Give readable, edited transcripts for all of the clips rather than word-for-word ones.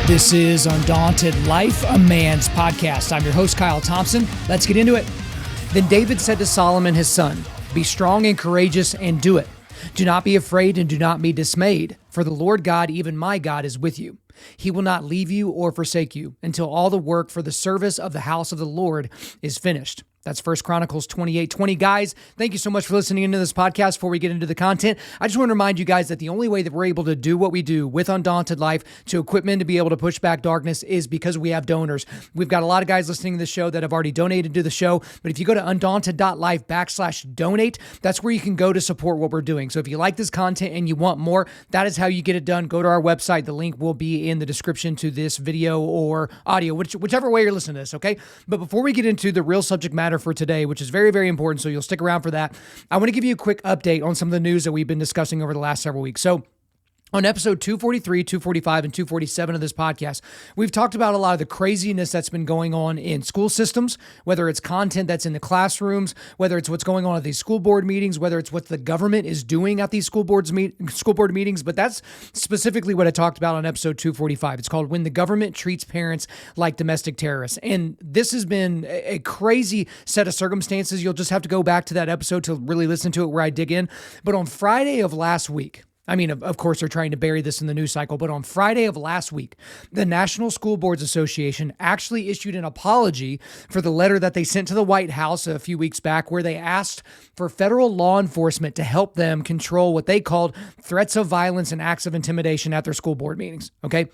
This is Undaunted.Life, a man's podcast. I'm your host, Kyle Thompson. Let's get into it. Then David said to Solomon, his son, "Be strong and courageous and do it. Do not be afraid and do not be dismayed, for the Lord God, even my God, is with you. He will not leave you or forsake you until all the work for the service of the house of the Lord is finished." That's 1 Chronicles 28:20. Guys, thank you so much for listening into this podcast. Before we get into the content, I just want to remind you guys that the only way that we're able to do what we do with Undaunted Life to equip men to be able to push back darkness is because we have donors. We've got a lot of guys listening to the show that have already donated to the show, but if you go to Undaunted.Life/donate, that's where you can go to support what we're doing. So if you like this content and you want more, that is how you get it done. Go to our website. The link will be in the description to this video or audio, whichever way you're listening to this, okay? But before we get into the real subject matter for today, which is very, very important, so you'll stick around for that, I want to give you a quick update on some of the news that we've been discussing over the last several weeks. So on episode 243, 245, and 247 of this podcast, we've talked about a lot of the craziness that's been going on in school systems, whether it's content that's in the classrooms, whether it's what's going on at these school board meetings, whether it's what the government is doing at these school board meetings. But that's specifically what I talked about on episode 245. It's called When the Government Treats Parents Like Domestic Terrorists. And this has been a crazy set of circumstances. You'll just have to go back to that episode to really listen to it where I dig in. But on Friday of last week, of course, they're trying to bury this in the news cycle, but on Friday of last week, the National School Boards Association actually issued an apology for the letter that they sent to the White House a few weeks back, where they asked for federal law enforcement to help them control what they called threats of violence and acts of intimidation at their school board meetings, okay?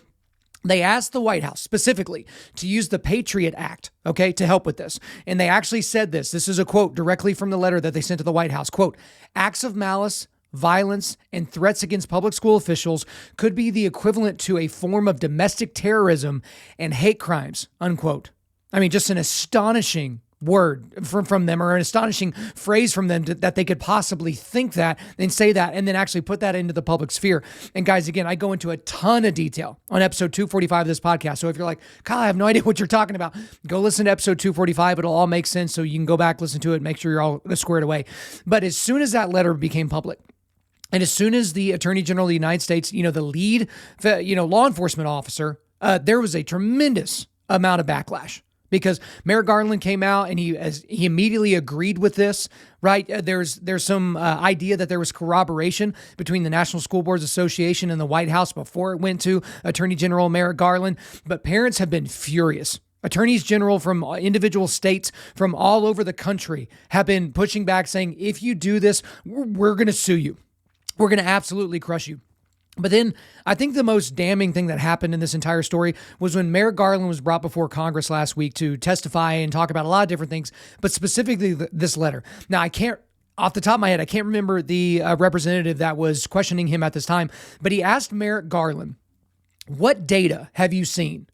They asked the White House specifically to use the Patriot Act, okay, to help with this. And they actually said this. This is a quote directly from the letter that they sent to the White House. Quote, "Acts of malice, violence, and threats against public school officials could be the equivalent to a form of domestic terrorism and hate crimes," unquote. Just an astonishing word from them, or an astonishing phrase from them that they could possibly think that and say that and then actually put that into the public sphere. And guys, again, I go into a ton of detail on episode 245 of this podcast. So if you're like, "Kyle, I have no idea what you're talking about," go listen to episode 245. It'll all make sense. So you can go back, listen to it, make sure you're all squared away. But as soon as that letter became public, and as soon as the Attorney General of the United States, the lead, law enforcement officer, there was a tremendous amount of backlash because Merrick Garland came out and he immediately agreed with this, right? There's some idea that there was corroboration between the National School Boards Association and the White House before it went to Attorney General Merrick Garland, but parents have been furious. Attorneys general from individual states from all over the country have been pushing back, saying, if you do this, we're going to sue you. We're going to absolutely crush you. But then I think the most damning thing that happened in this entire story was when Merrick Garland was brought before Congress last week to testify and talk about a lot of different things, but specifically this letter. Now, off the top of my head, I can't remember the representative that was questioning him at this time, but he asked Merrick Garland, "What data have you seen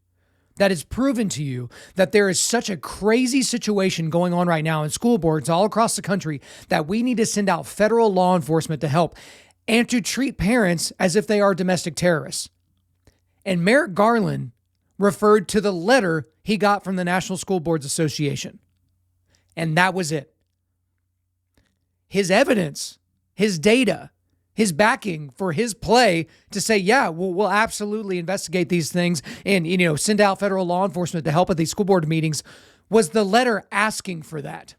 that has proven to you that there is such a crazy situation going on right now in school boards all across the country that we need to send out federal law enforcement to help and to treat parents as if they are domestic terrorists?" And Merrick Garland referred to the letter he got from the National School Boards Association. And that was it. His evidence, his data, his backing for his play to say, yeah, we'll absolutely investigate these things and, send out federal law enforcement to help at these school board meetings, was the letter asking for that.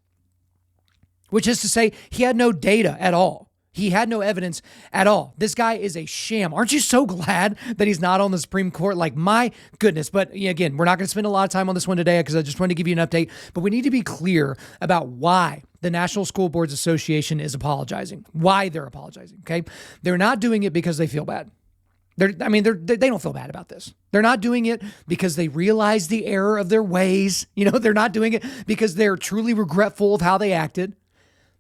Which is to say, he had no data at all. He had no evidence at all. This guy is a sham. Aren't you so glad that he's not on the Supreme Court? Like, my goodness. But again, we're not going to spend a lot of time on this one today because I just wanted to give you an update. But we need to be clear about why the National School Boards Association is apologizing, why they're apologizing, okay? They're not doing it because they feel bad. They don't feel bad about this. They're not doing it because they realize the error of their ways. They're not doing it because they're truly regretful of how they acted.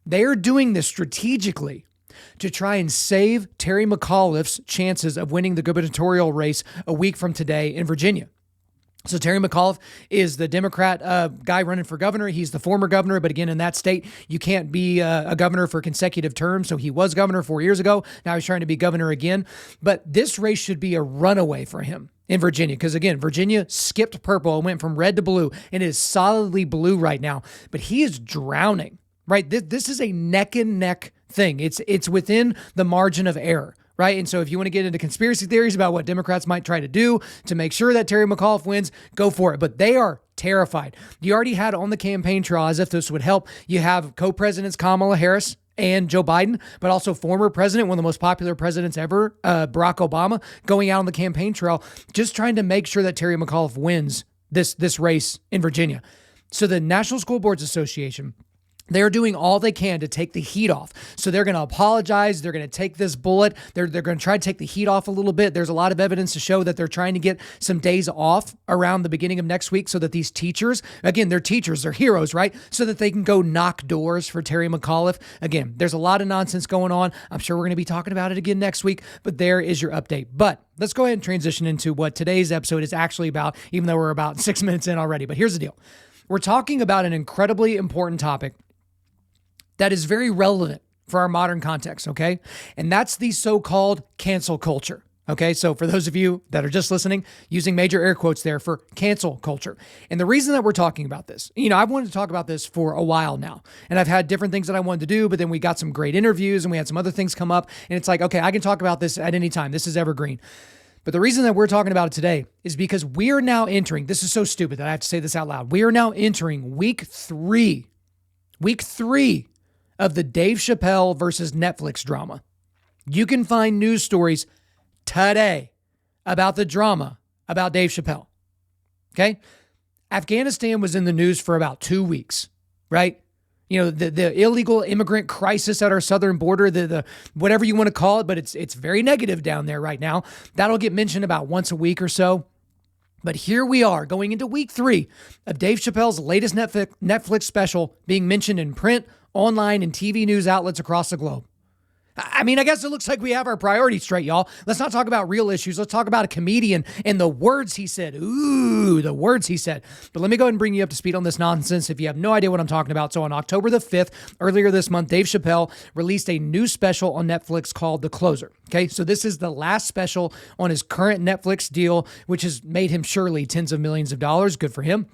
They are doing this strategically to try and save Terry McAuliffe's chances of winning the gubernatorial race a week from today in Virginia. So Terry McAuliffe is the Democrat guy running for governor. He's the former governor, but again, in that state, you can't be a governor for consecutive terms. So he was governor 4 years ago. Now he's trying to be governor again. But this race should be a runaway for him in Virginia, because again, Virginia skipped purple and went from red to blue and is solidly blue right now. But he is drowning, right? This is a neck and neck thing. It's within the margin of error. Right. And so if you want to get into conspiracy theories about what Democrats might try to do to make sure that Terry McAuliffe wins, go for it. But they are terrified. You already had on the campaign trail, as if this would help, you have co-presidents Kamala Harris and Joe Biden, but also former president, one of the most popular presidents ever, Barack Obama, going out on the campaign trail, just trying to make sure that Terry McAuliffe wins this race in Virginia. So the National School Boards Association, they're doing all they can to take the heat off. So they're going to apologize. They're going to take this bullet. They're going to try to take the heat off a little bit. There's a lot of evidence to show that they're trying to get some days off around the beginning of next week so that these teachers, again, they're teachers, they're heroes, right? So that they can go knock doors for Terry McAuliffe. Again, there's a lot of nonsense going on. I'm sure we're going to be talking about it again next week, but there is your update. But let's go ahead and transition into what today's episode is actually about, even though we're about 6 minutes in already. But here's the deal. We're talking about an incredibly important topic that is very relevant for our modern context, okay? And that's the so-called cancel culture, okay? So for those of you that are just listening, using major air quotes there for cancel culture. And the reason that we're talking about this, I've wanted to talk about this for a while now, and I've had different things that I wanted to do, but then we got some great interviews and we had some other things come up, and it's like, okay, I can talk about this at any time. This is evergreen. But the reason that we're talking about it today is because we are now entering, this is so stupid that I have to say this out loud, we are now entering week three of the Dave Chappelle versus Netflix drama. You can find news stories today about the drama about Dave Chappelle. Okay? Afghanistan was in the news for about 2 weeks, right? The illegal immigrant crisis at our southern border, the whatever you want to call it, but it's very negative down there right now. That'll get mentioned about once a week or so. But here we are going into week 3 of Dave Chappelle's latest Netflix special being mentioned in print, online, and TV news outlets across the globe. I guess it looks like we have our priorities straight, y'all. Let's not talk about real issues. Let's talk about a comedian and the words he said. Ooh, the words he said. But let me go ahead and bring you up to speed on this nonsense if you have no idea what I'm talking about. So on October the 5th, earlier this month, Dave Chappelle released a new special on Netflix called The Closer. Okay, so this is the last special on his current Netflix deal, which has made him surely tens of millions of dollars. Good for him.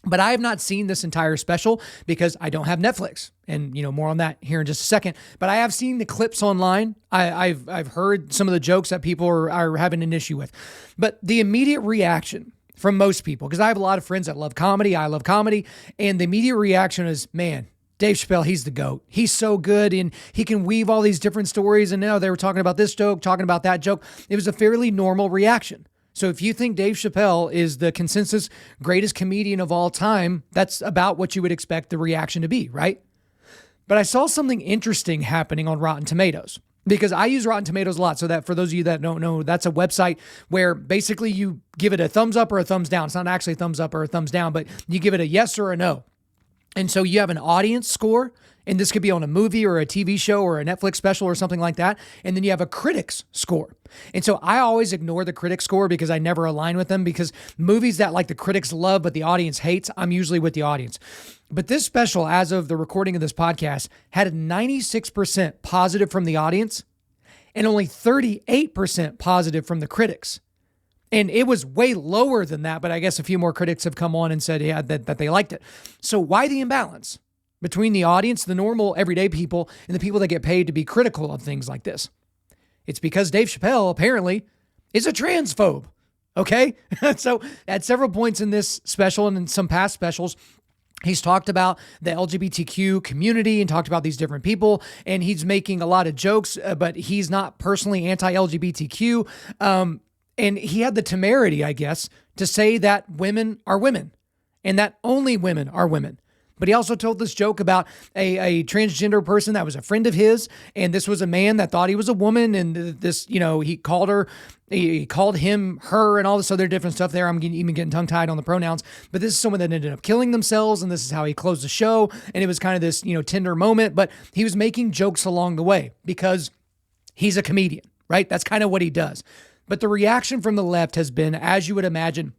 But I have not seen this entire special because I don't have Netflix. And, more on that here in just a second. But I have seen the clips online. I've heard some of the jokes that people are having an issue with. But the immediate reaction from most people, because I have a lot of friends that love comedy. I love comedy. And the immediate reaction is, man, Dave Chappelle, he's the GOAT. He's so good, and he can weave all these different stories. And now they were talking about this joke, talking about that joke. It was a fairly normal reaction. So if you think Dave Chappelle is the consensus greatest comedian of all time, that's about what you would expect the reaction to be, right? But I saw something interesting happening on Rotten Tomatoes, because I use Rotten Tomatoes a lot. So that for those of you that don't know, that's a website where basically you give it a thumbs up or a thumbs down. It's not actually a thumbs up or a thumbs down, but you give it a yes or a no. And so you have an audience score, and this could be on a movie or a TV show or a Netflix special or something like that. And then you have a critics score. And so I always ignore the critics score because I never align with them, because movies that like the critics love but the audience hates, I'm usually with the audience. But this special, as of the recording of this podcast, had a 96% positive from the audience and only 38% positive from the critics. And it was way lower than that, but I guess a few more critics have come on and said, yeah, that they liked it. So why the imbalance between the audience, the normal everyday people, and the people that get paid to be critical of things like this? It's because Dave Chappelle apparently is a transphobe. Okay? So at several points in this special and in some past specials, he's talked about the LGBTQ community and talked about these different people, and he's making a lot of jokes, but he's not personally anti-LGBTQ. And he had the temerity, I guess, to say that women are women and that only women are women. But he also told this joke about a transgender person that was a friend of his, and this was a man that thought he was a woman, and this, he called him her, and all this other different stuff there. I'm even getting tongue-tied on the pronouns, but this is someone that ended up killing themselves, and this is how he closed the show, and it was kind of this, tender moment, but he was making jokes along the way because he's a comedian, right? That's kind of what he does. But the reaction from the left has been, as you would imagine,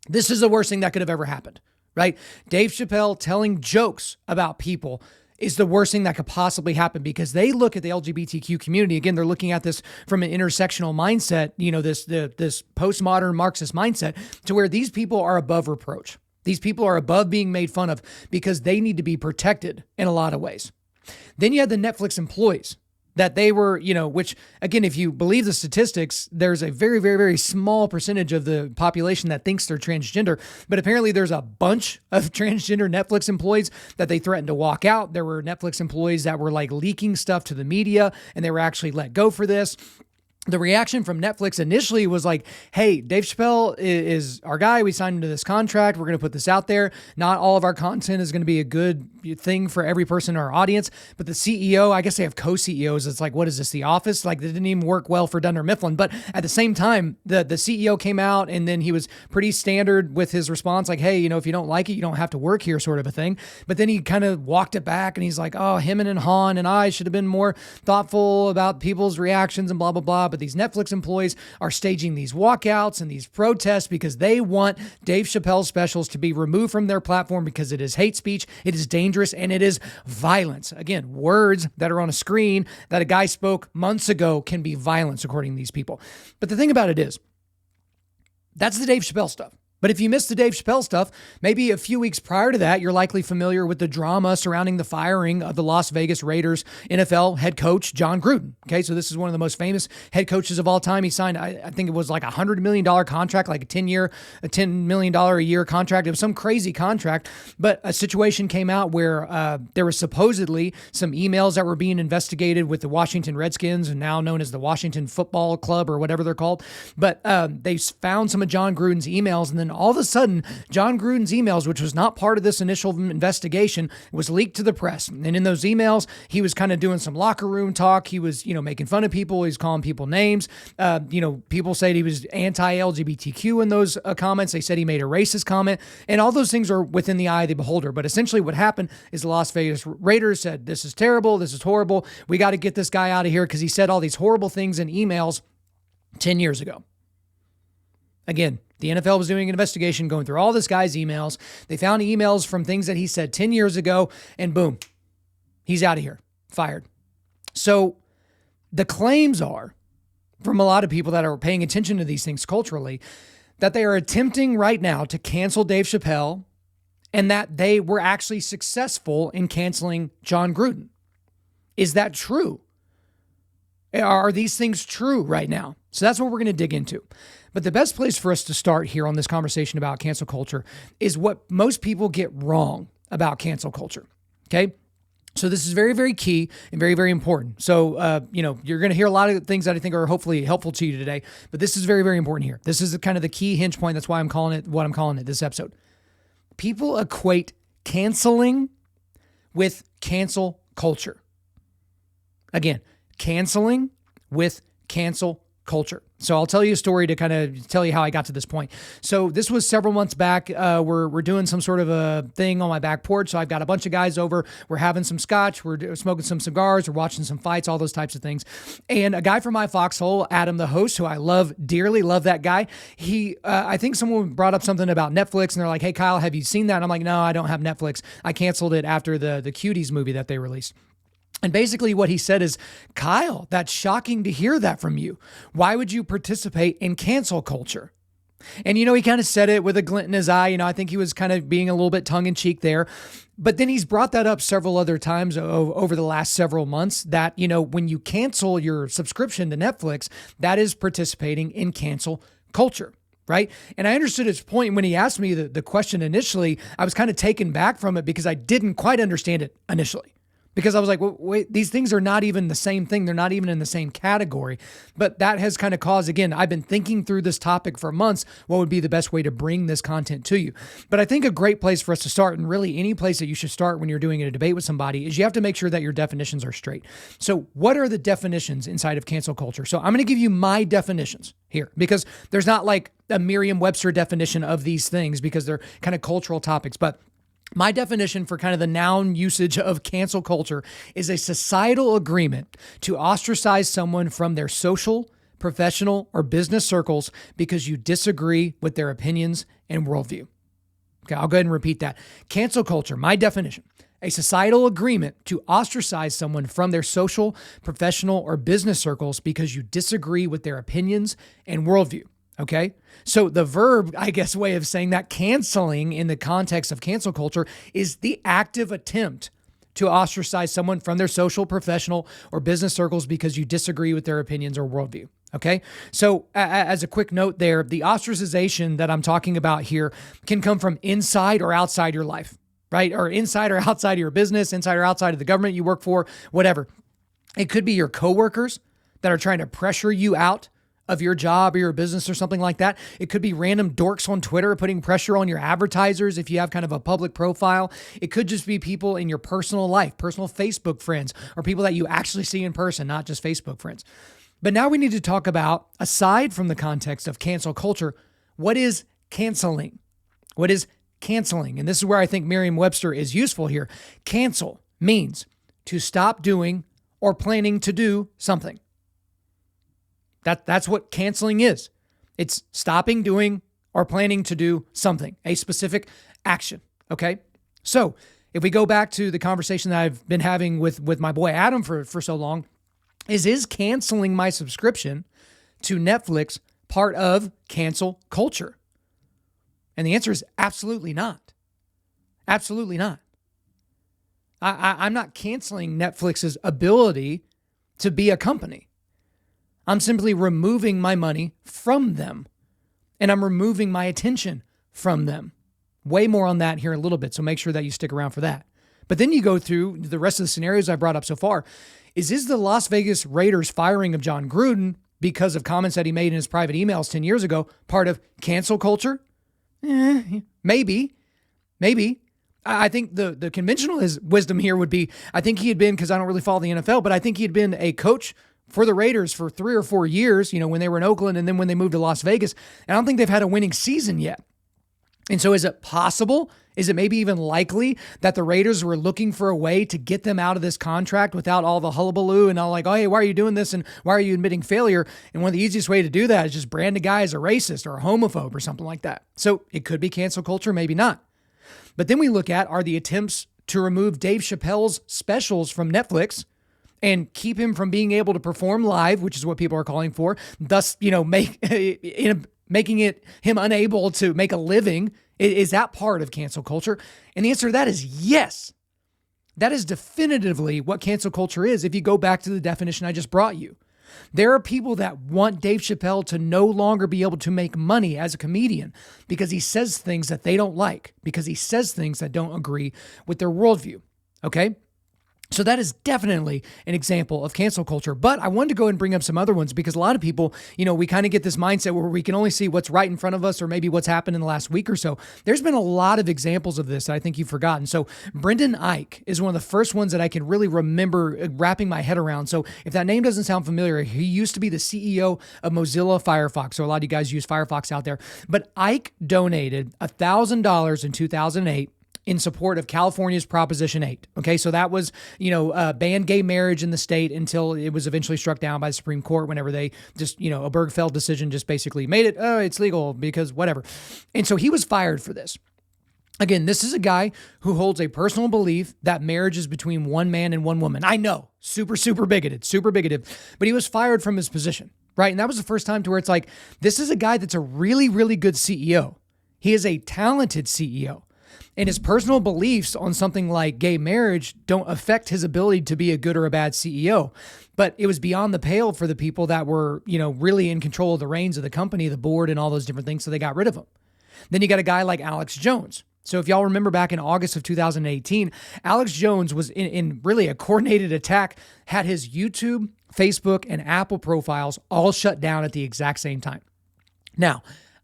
This is the worst thing that could have ever happened, right? Dave Chappelle telling jokes about people is the worst thing that could possibly happen, because they look at the LGBTQ community. Again, they're looking at this from an intersectional mindset, this postmodern Marxist mindset, to where these people are above reproach. These people are above being made fun of because they need to be protected in a lot of ways. Then you had the Netflix employees that they were, which again, if you believe the statistics, there's a very, very, very small percentage of the population that thinks they're transgender. But apparently there's a bunch of transgender Netflix employees that they threatened to walk out. There were Netflix employees that were like leaking stuff to the media, and they were actually let go for this. The reaction from Netflix initially was like, hey, Dave Chappelle is our guy. We signed him to this contract. We're going to put this out there. Not all of our content is going to be a good thing for every person in our audience. But the CEO, I guess they have co-CEOs. It's like, what is this, The Office? Like, that didn't even work well for Dunder Mifflin. But at the same time, the CEO came out, and then he was pretty standard with his response. Like, hey, if you don't like it, you don't have to work here, sort of a thing. But then he kind of walked it back, and he's like, oh, him and Han and I should have been more thoughtful about people's reactions and blah, blah, blah. But these Netflix employees are staging these walkouts and these protests because they want Dave Chappelle specials to be removed from their platform because it is hate speech, it is dangerous, and it is violence. Again, words that are on a screen that a guy spoke months ago can be violence, according to these people. But the thing about it is, that's the Dave Chappelle stuff. But if you missed the Dave Chappelle stuff, maybe a few weeks prior to that, you're likely familiar with the drama surrounding the firing of the Las Vegas Raiders NFL head coach, John Gruden. Okay, so this is one of the most famous head coaches of all time. He signed, I think it was like $100 million contract, like a $10 million a year contract. It was some crazy contract, but a situation came out where there was supposedly some emails that were being investigated with the Washington Redskins, and now known as the Washington Football Club or whatever they're called. But they found some of John Gruden's emails, and then all of a sudden, John Gruden's emails, which was not part of this initial investigation, was leaked to the press. And in those emails, he was kind of doing some locker room talk. He was, making fun of people. He's calling people names. People said he was anti-LGBTQ in those comments. They said he made a racist comment. And all those things are within the eye of the beholder. But essentially what happened is the Las Vegas Raiders said, this is terrible. This is horrible. We got to get this guy out of here because he said all these horrible things in emails 10 years ago. Again, the NFL was doing an investigation, going through all this guy's emails. They found emails from things that he said 10 years ago, and boom, he's out of here, fired. So the claims are, from a lot of people that are paying attention to these things culturally, that they are attempting right now to cancel Dave Chappelle, and that they were actually successful in canceling John Gruden. Is that true? Are these things true right now? So that's what we're going to dig into. But the best place for us to start here on this conversation about cancel culture is what most people get wrong about cancel culture. Okay. So this is very, very key and very, very important. So, you're going to hear a lot of things that I think are hopefully helpful to you today, but this is very, very important here. This is kind of the key hinge point. That's why I'm calling it what I'm calling it this episode. People equate canceling with cancel culture. Again, canceling with cancel culture. So I'll tell you a story to kind of tell you how I got to this point. So this was several months back. We're doing some sort of a thing on my back porch. So I've got a bunch of guys over. We're having some scotch. We're smoking some cigars. We're watching some fights, all those types of things. And a guy from my foxhole, Adam, the host, who I love dearly, love that guy. I think someone brought up something about Netflix, and they're like, hey, Kyle, have you seen that? And I'm like, no, I don't have Netflix. I canceled it after the Cuties movie that they released. And basically what he said is, Kyle, that's shocking to hear that from you. Why would you participate in cancel culture? And, he kind of said it with a glint in his eye. I think he was kind of being a little bit tongue in cheek there. But then he's brought that up several other times over the last several months that, when you cancel your subscription to Netflix, that is participating in cancel culture. Right. And I understood his point when he asked me the question initially. I was kind of taken back from it because I didn't quite understand it initially. Because I was like, well, wait, these things are not even the same thing. They're not even in the same category. But that has kind of caused, again, I've been thinking through this topic for months, what would be the best way to bring this content to you. But I think a great place for us to start, and really any place that you should start when you're doing a debate with somebody, is you have to make sure that your definitions are straight. So what are the definitions inside of cancel culture? So I'm going to give you my definitions here, because there's not like a Merriam-Webster definition of these things, because they're kind of cultural topics. But my definition for kind of the noun usage of cancel culture is a societal agreement to ostracize someone from their social, professional, or business circles because you disagree with their opinions and worldview. Okay, I'll go ahead and repeat that. Cancel culture, my definition: a societal agreement to ostracize someone from their social, professional, or business circles because you disagree with their opinions and worldview. Okay. So the verb, I guess, way of saying that, canceling in the context of cancel culture, is the active attempt to ostracize someone from their social, professional, or business circles because you disagree with their opinions or worldview. Okay. So as a quick note there, the ostracization that I'm talking about here can come from inside or outside your life, right? Or inside or outside of your business, inside or outside of the government you work for, whatever. It could be your coworkers that are trying to pressure you out of your job or your business or something like that. It could be random dorks on Twitter putting pressure on your advertisers if you have kind of a public profile. It could just be people in your personal life, personal Facebook friends, or people that you actually see in person, not just Facebook friends. But now we need to talk about, aside from the context of cancel culture, what is canceling? What is canceling? And this is where I think Merriam-Webster is useful here. Cancel means to stop doing or planning to do something. That's what canceling is. It's stopping doing or planning to do something, a specific action. Okay. So if we go back to the conversation that I've been having with my boy Adam for so long, is canceling my subscription to Netflix part of cancel culture? And the answer is absolutely not. Absolutely not. I'm not canceling Netflix's ability to be a company. I'm simply removing my money from them, and I'm removing my attention from them. Way more on that here in a little bit, so make sure that you stick around for that. But then you go through the rest of the scenarios I brought up so far. Is the Las Vegas Raiders firing of John Gruden because of comments that he made in his private emails 10 years ago part of cancel culture? Maybe. I think the conventional wisdom here would be, I think he had been, because I don't really follow the NFL, but I think he had been a coach for the Raiders for 3 or 4 years, when they were in Oakland and then when they moved to Las Vegas. And I don't think they've had a winning season yet. And so is it possible? Is it maybe even likely that the Raiders were looking for a way to get them out of this contract without all the hullabaloo and all like, oh, hey, why are you doing this? And why are you admitting failure? And one of the easiest way to do that is just brand a guy as a racist or a homophobe or something like that. So it could be cancel culture, maybe not. But then we look at, are the attempts to remove Dave Chappelle's specials from Netflix and keep him from being able to perform live, which is what people are calling for, thus, making it him unable to make a living. Is that part of cancel culture? And the answer to that is yes. That is definitively what cancel culture is if you go back to the definition I just brought you. There are people that want Dave Chappelle to no longer be able to make money as a comedian because he says things that they don't like, because he says things that don't agree with their worldview. Okay? So that is definitely an example of cancel culture. But I wanted to go and bring up some other ones because a lot of people, we kind of get this mindset where we can only see what's right in front of us or maybe what's happened in the last week or so. There's been a lot of examples of this that I think you've forgotten. So Brendan Eich is one of the first ones that I can really remember wrapping my head around. So if that name doesn't sound familiar, he used to be the CEO of Mozilla Firefox. So a lot of you guys use Firefox out there. But Eich donated $1,000 in 2008 in support of California's Proposition 8. Okay, so that was, banned gay marriage in the state until it was eventually struck down by the Supreme Court whenever they just, a Bergfeld decision just basically made it, it's legal because whatever. And so he was fired for this. Again, this is a guy who holds a personal belief that marriage is between one man and one woman. I know, super bigoted, but he was fired from his position, right? And that was the first time to where it's like, this is a guy that's a really, really good CEO. He is a talented CEO. And his personal beliefs on something like gay marriage don't affect his ability to be a good or a bad CEO. But it was beyond the pale for the people that were, really in control of the reins of the company, the board, and all those different things. So they got rid of him. Then you got a guy like Alex Jones. So if y'all remember back in August of 2018, Alex Jones was in really a coordinated attack, had his YouTube, Facebook, and Apple profiles all shut down at the exact same time. Now,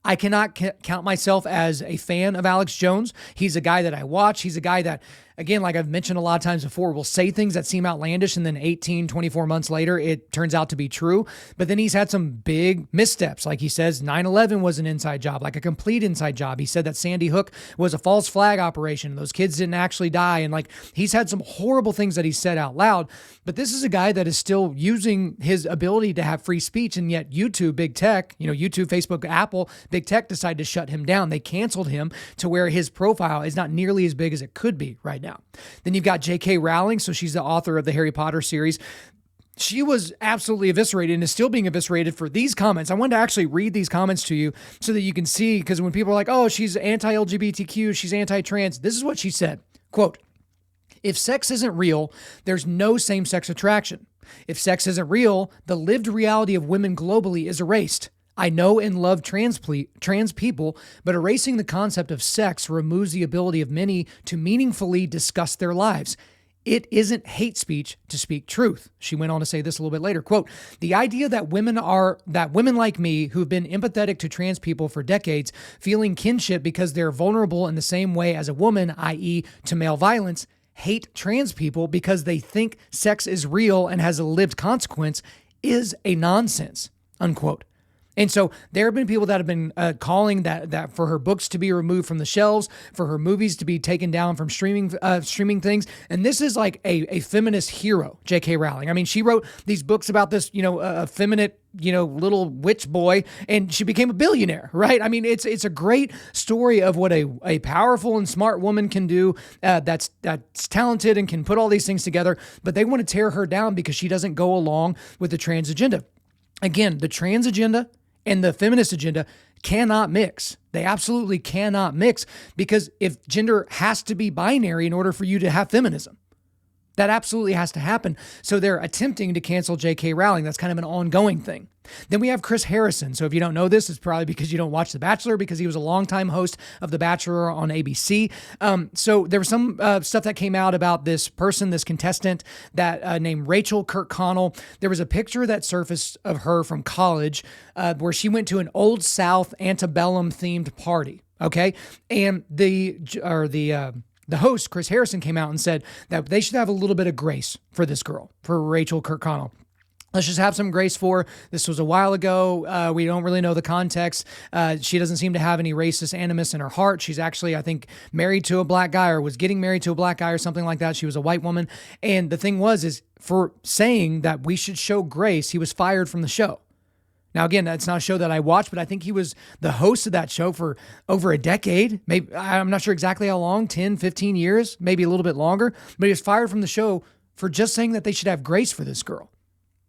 I cannot count myself as a fan of Alex Jones. He's a guy that I watch. He's a guy that again, like I've mentioned a lot of times before, will say things that seem outlandish, and then 18, 24 months later, it turns out to be true. But then he's had some big missteps. Like he says 9/11 was an inside job, like a complete inside job. He said that Sandy Hook was a false flag operation. Those kids didn't actually die. And like, he's had some horrible things that he said out loud. But this is a guy that is still using his ability to have free speech. And yet YouTube, big tech, YouTube, Facebook, Apple, big tech decided to shut him down. They canceled him to where his profile is not nearly as big as it could be right now. Then you've got J.K. Rowling. So she's the author of the Harry Potter series. She was absolutely eviscerated and is still being eviscerated for these comments. I wanted to actually read these comments to you so that you can see, because when people are like, oh, she's anti-LGBTQ, she's anti-trans, this is what she said. Quote, "If sex isn't real, there's no same-sex attraction. If sex isn't real, the lived reality of women globally is erased. I know and love trans people, but erasing the concept of sex removes the ability of many to meaningfully discuss their lives. It isn't hate speech to speak truth." She went on to say this a little bit later. Quote, "The idea that women like me who've been empathetic to trans people for decades, feeling kinship because they're vulnerable in the same way as a woman, i.e. to male violence, hate trans people because they think sex is real and has a lived consequence is a nonsense," unquote. And so there have been people that have been calling that for her books to be removed from the shelves, for her movies to be taken down from streaming things. And this is like a feminist hero, J.K. Rowling. I mean, she wrote these books about this, effeminate, little witch boy, and she became a billionaire, right? I mean, it's a great story of what a powerful and smart woman can do, that's talented and can put all these things together, but they want to tear her down because she doesn't go along with the trans agenda. Again, the trans agenda and the feminist agenda cannot mix. They absolutely cannot mix, because if gender has to be binary in order for you to have feminism, that absolutely has to happen. So they're attempting to cancel J.K. Rowling. That's kind of an ongoing thing. Then we have Chris Harrison. So if you don't know this, it's probably because you don't watch The Bachelor, because he was a longtime host of The Bachelor on ABC. So there was some stuff that came out about this person, this contestant that named Rachel Kirkconnell. There was a picture that surfaced of her from college where she went to an Old South antebellum themed party. Okay. And the host, Chris Harrison, came out and said that they should have a little bit of grace for this girl, for Rachel Kirkconnell. Let's just have some grace for her. This was a while ago. We don't really know the context. She doesn't seem to have any racist animus in her heart. She's actually, I think, married to a black guy, or was getting married to a black guy or something like that. She was a white woman. And the thing is for saying that we should show grace, he was fired from the show. Now, again, that's not a show that I watched, but I think he was the host of that show for over a decade. Maybe, I'm not sure exactly how long, 10, 15 years, maybe a little bit longer. But he was fired from the show for just saying that they should have grace for this girl.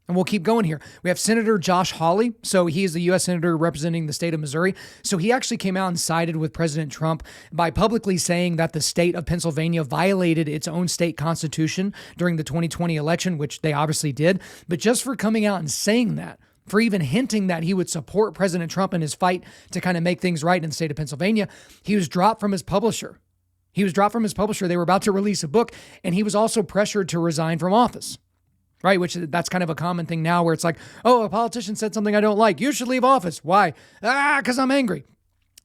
And we'll keep going here. We have Senator Josh Hawley. So he is the U.S. Senator representing the state of Missouri. So he actually came out and sided with President Trump by publicly saying that the state of Pennsylvania violated its own state constitution during the 2020 election, which they obviously did. But just for coming out and saying that, for even hinting that he would support President Trump in his fight to kind of make things right in the state of Pennsylvania, he was dropped from his publisher. They were about to release a book, and he was also pressured to resign from office. Right, which that's kind of a common thing now, where it's like, oh, a politician said something I don't like, you should leave office. Why? Because I'm angry.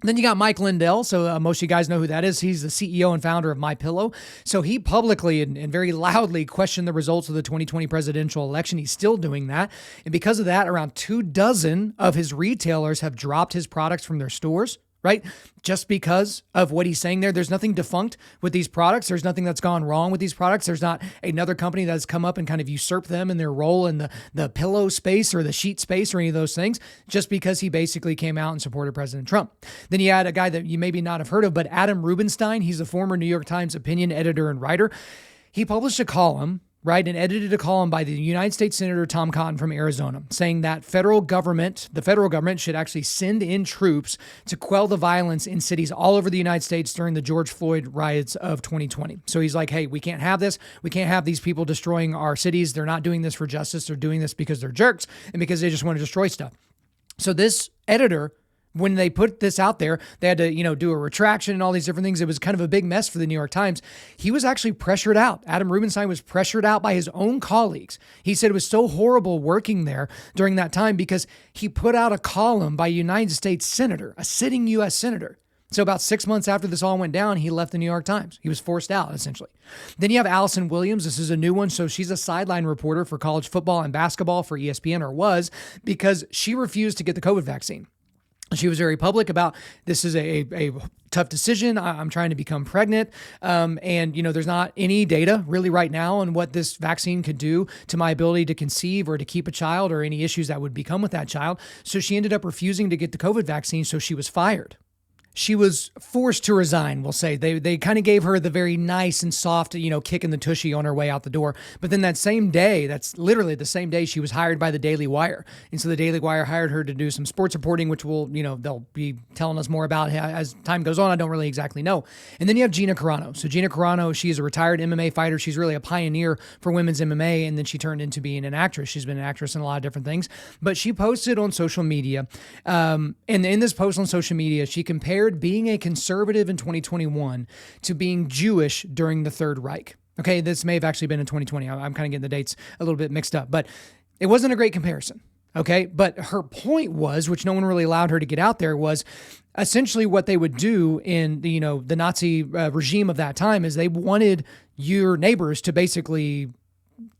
Then you got Mike Lindell. So most of you guys know who that is. He's the CEO and founder of MyPillow. So he publicly and very loudly questioned the results of the 2020 presidential election. He's still doing that. And because of that, around 24 of his retailers have dropped his products from their stores. Right? Just because of what he's saying there. There's nothing defunct with these products. There's nothing that's gone wrong with these products. There's not another company that's come up and kind of usurped them in their role in the pillow space or the sheet space or any of those things, just because he basically came out and supported President Trump. Then you had a guy that you maybe not have heard of, but Adam Rubenstein. He's a former New York Times opinion editor and writer. He published a column, right, and edited a column by the United States Senator Tom Cotton from Arizona, saying that the federal government should actually send in troops to quell the violence in cities all over the United States during the George Floyd riots of 2020. So he's like, hey, we can't have this. We can't have these people destroying our cities. They're not doing this for justice. They're doing this because they're jerks and because they just want to destroy stuff. So this editor, when they put this out there, they had to, do a retraction and all these different things. It was kind of a big mess for the New York Times. He was actually pressured out. Adam Rubenstein was pressured out by his own colleagues. He said it was so horrible working there during that time because he put out a column by a United States senator, a sitting U.S. senator, So about 6 months after this all went down, he left the New York Times. He was forced out, essentially. Then you have Allison Williams. This is a new one. So she's a sideline reporter for college football and basketball for ESPN, or was, because she refused to get the COVID vaccine. She was very public about, this is a tough decision. I'm trying to become pregnant. And, there's not any data really right now on what this vaccine could do to my ability to conceive or to keep a child, or any issues that would become with that child. So she ended up refusing to get the COVID vaccine. So she was fired. She was forced to resign, we'll say. They kind of gave her the very nice and soft, kick in the tushy on her way out the door. But then that same day, that's literally the same day, she was hired by the Daily Wire. And so the Daily Wire hired her to do some sports reporting, which they'll be telling us more about as time goes on. I don't really exactly know. And then you have Gina Carano. So Gina Carano, she is a retired MMA fighter. She's really a pioneer for women's MMA. And then she turned into being an actress. She's been an actress in a lot of different things. But she posted on social media. And in this post on social media, she compared being a conservative in 2021 to being Jewish during the Third Reich. Okay, this may have actually been in 2020. I'm kind of getting the dates a little bit mixed up, but it wasn't a great comparison. Okay, but her point was, which no one really allowed her to get out there, was essentially what they would do in the Nazi regime of that time is they wanted your neighbors to basically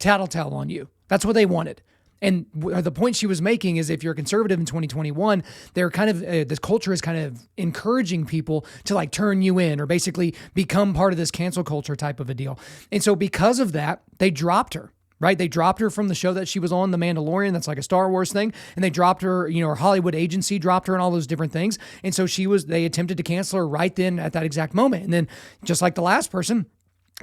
tattletale on you. That's what they wanted. And the point she was making is, if you're a conservative in 2021, they're kind of, this culture is kind of encouraging people to turn you in, or basically become part of this cancel culture type of a deal. And so because of that, they dropped her. Right? They dropped her from the show that she was on, The Mandalorian. That's like a Star Wars thing. And they dropped her, her Hollywood agency dropped her and all those different things. And so they attempted to cancel her right then at that exact moment. And then just like the last person,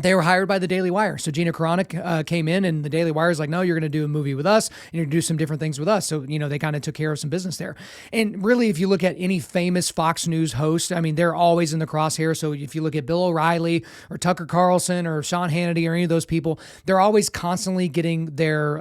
they were hired by the Daily Wire. So Gina Carano came in, and the Daily Wire is like, no, you're going to do a movie with us, and you're going to do some different things with us. So, they kind of took care of some business there. And really, if you look at any famous Fox News host, they're always in the crosshair. So if you look at Bill O'Reilly or Tucker Carlson or Sean Hannity or any of those people, they're always constantly getting their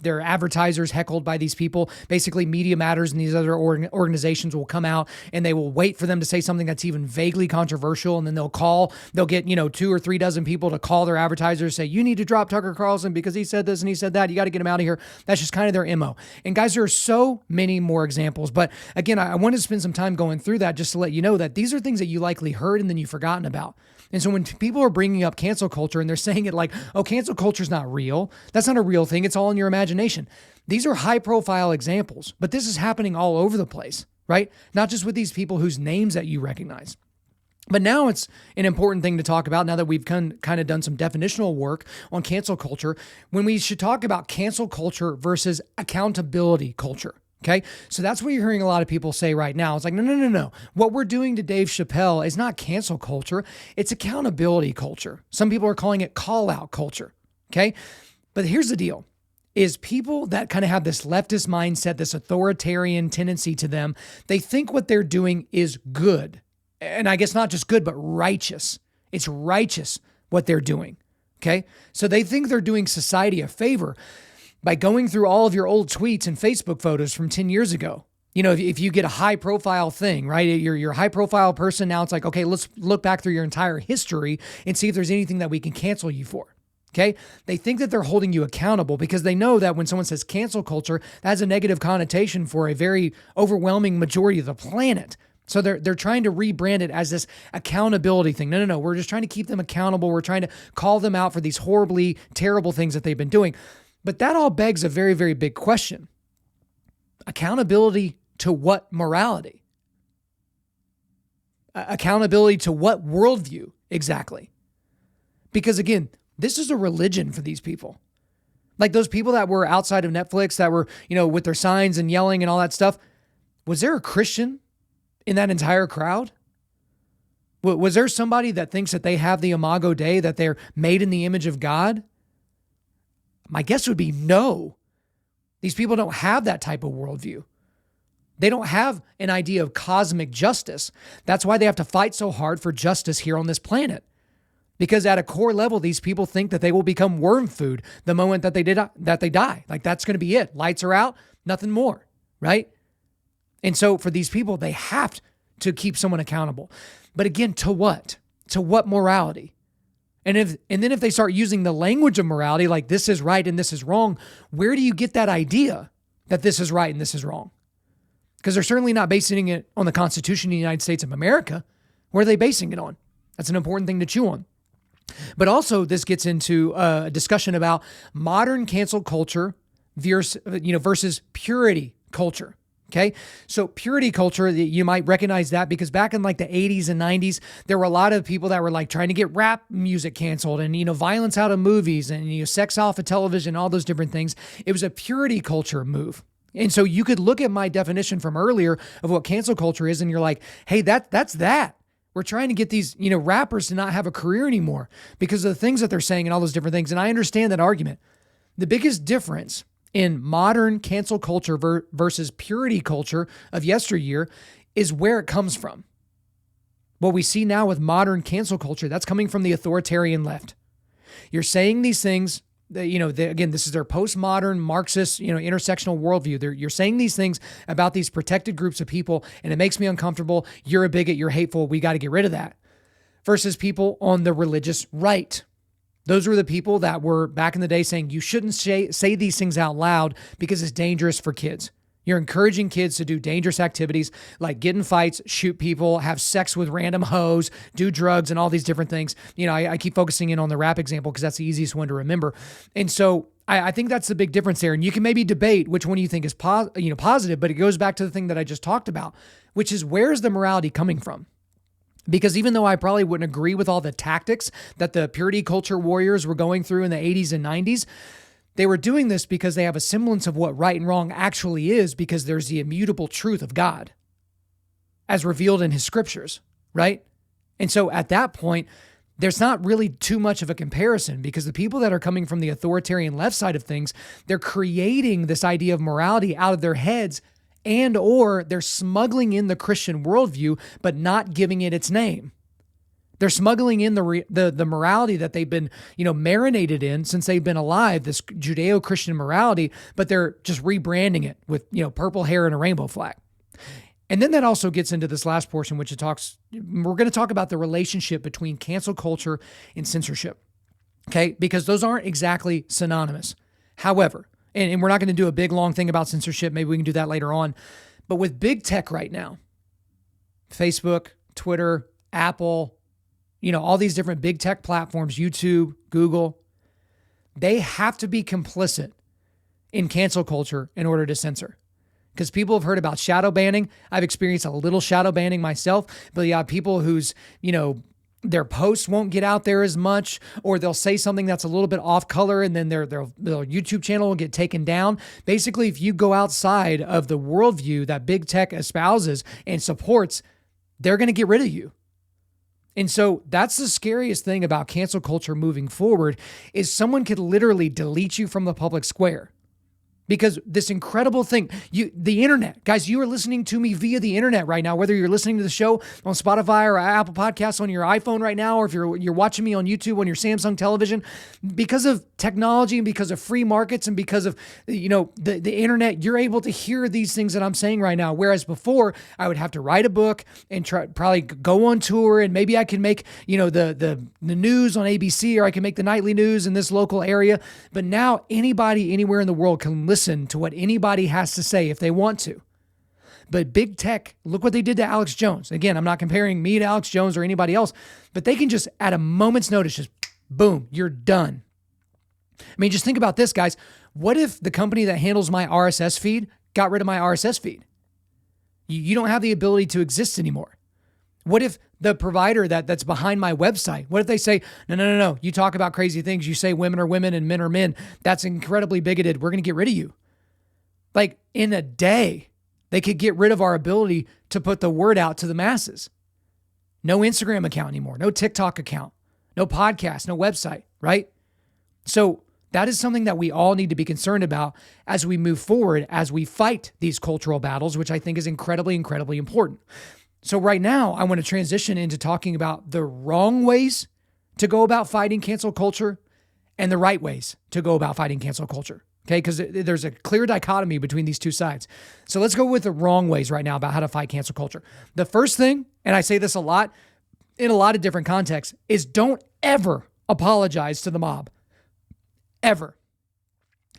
advertisers heckled by these people. Basically, Media Matters and these other organizations will come out, and they will wait for them to say something that's even vaguely controversial, and then they'll get 2 or 3 dozen people to call their advertisers, say, you need to drop Tucker Carlson because he said this and he said that. You got to get him out of here. That's just kind of their MO. And guys, there are so many more examples. But again, I wanted to spend some time going through that just to let you know that these are things that you likely heard and then you've forgotten about. And so when people are bringing up cancel culture and they're saying it like, oh, cancel culture is not real. That's not a real thing. It's all in your imagination. These are high profile examples, but this is happening all over the place, right? Not just with these people whose names that you recognize. But now it's an important thing to talk about, now that we've kind of done some definitional work on cancel culture, when we should talk about cancel culture versus accountability culture. Okay. So that's what you're hearing a lot of people say right now. It's like, no. What we're doing to Dave Chappelle is not cancel culture. It's accountability culture. Some people are calling it call out culture. Okay. But here's the deal. Is people that kind of have this leftist mindset, this authoritarian tendency to them, they think what they're doing is good. And I guess not just good, but righteous. It's righteous what they're doing, okay? So they think they're doing society a favor by going through all of your old tweets and Facebook photos from 10 years ago. If you get a high profile thing, right? You're a high profile person. Now it's like, okay, let's look back through your entire history and see if there's anything that we can cancel you for. Okay. They think that they're holding you accountable because they know that when someone says cancel culture, that has a negative connotation for a very overwhelming majority of the planet. So they're trying to rebrand it as this accountability thing. No. We're just trying to keep them accountable. We're trying to call them out for these horribly terrible things that they've been doing. But that all begs a very, very big question. Accountability to what morality? Accountability to what worldview exactly? Because again, this is a religion for these people. Like those people that were outside of Netflix that were, with their signs and yelling and all that stuff. Was there a Christian in that entire crowd? Was there somebody that thinks that they have the Imago Dei, that they're made in the image of God? My guess would be no. These people don't have that type of worldview. They don't have an idea of cosmic justice. That's why they have to fight so hard for justice here on this planet. Because at a core level, these people think that they will become worm food the moment that they die. Like that's going to be it. Lights are out, nothing more, right? And so for these people, they have to keep someone accountable. But again, to what? To what morality? And then if they start using the language of morality, like this is right and this is wrong, where do you get that idea that this is right and this is wrong? Because they're certainly not basing it on the Constitution of the United States of America. What are they basing it on? That's an important thing to chew on. But also this gets into a discussion about modern cancel culture versus purity culture. Okay. So purity culture, you might recognize that because back in like the 80s and 90s, there were a lot of people that were like trying to get rap music canceled and, violence out of movies and, sex off of television, all those different things. It was a purity culture move. And so you could look at my definition from earlier of what cancel culture is. And you're like, hey, that's that. We're trying to get these, rappers to not have a career anymore because of the things that they're saying and all those different things. And I understand that argument. The biggest difference in modern cancel culture versus purity culture of yesteryear is where it comes from. What we see now with modern cancel culture, that's coming from the authoritarian left. You're saying these things that, again, this is their postmodern Marxist, intersectional worldview. You're saying these things about these protected groups of people, and it makes me uncomfortable. You're a bigot. You're hateful. We got to get rid of that. Versus people on the religious right. Those were the people that were back in the day saying you shouldn't say these things out loud because it's dangerous for kids. You're encouraging kids to do dangerous activities like get in fights, shoot people, have sex with random hoes, do drugs and all these different things. I keep focusing in on the rap example because that's the easiest one to remember. And so I think that's the big difference there. And you can maybe debate which one you think is positive, but it goes back to the thing that I just talked about, which is where's the morality coming from? Because even though I probably wouldn't agree with all the tactics that the purity culture warriors were going through in the 80s and 90s, they were doing this because they have a semblance of what right and wrong actually is because there's the immutable truth of God as revealed in his scriptures, right? And so at that point, there's not really too much of a comparison because the people that are coming from the authoritarian left side of things, they're creating this idea of morality out of their heads and or they're smuggling in the Christian worldview, but not giving it its name. They're smuggling in the morality that they've been, marinated in since they've been alive, this Judeo-Christian morality, but they're just rebranding it with, purple hair and a rainbow flag. And then that also gets into this last portion, which we're going to talk about the relationship between cancel culture and censorship. Okay. Because those aren't exactly synonymous. However, and we're not going to do a big, long thing about censorship. Maybe we can do that later on. But with big tech right now, Facebook, Twitter, Apple, all these different big tech platforms, YouTube, Google, they have to be complicit in cancel culture in order to censor. Because people have heard about shadow banning. I've experienced a little shadow banning myself, but you have people whose, their posts won't get out there as much, or they'll say something that's a little bit off color and then their YouTube channel will get taken down. Basically, if you go outside of the worldview that big tech espouses and supports, they're going to get rid of you. And so that's the scariest thing about cancel culture moving forward is someone could literally delete you from the public square. Because this incredible thing, the internet, guys, you are listening to me via the internet right now, whether you're listening to the show on Spotify or Apple Podcasts on your iPhone right now, or if you're watching me on YouTube on your Samsung television, because of technology and because of free markets and because of, the internet, you're able to hear these things that I'm saying right now. Whereas before I would have to write a book and probably go on tour and maybe I can make, the news on ABC or I can make the nightly news in this local area. But now anybody anywhere in the world can listen to what anybody has to say if they want to. But big tech, look what they did to Alex Jones. Again, I'm not comparing me to Alex Jones or anybody else, but they can just at a moment's notice, just boom, you're done. I mean, just think about this, guys. What if the company that handles my RSS feed got rid of my RSS feed? You don't have the ability to exist anymore. What if the provider that's behind my website, what if they say, no, you talk about crazy things. You say women are women and men are men. That's incredibly bigoted. We're going to get rid of you. Like in a day, they could get rid of our ability to put the word out to the masses. No Instagram account anymore, no TikTok account, no podcast, no website, right? So that is something that we all need to be concerned about as we move forward, as we fight these cultural battles, which I think is incredibly, incredibly important. So right now, I want to transition into talking about the wrong ways to go about fighting cancel culture and the right ways to go about fighting cancel culture. Okay, because there's a clear dichotomy between these two sides. So let's go with the wrong ways right now about how to fight cancel culture. The first thing, and I say this a lot in a lot of different contexts, is don't ever apologize to the mob. Ever.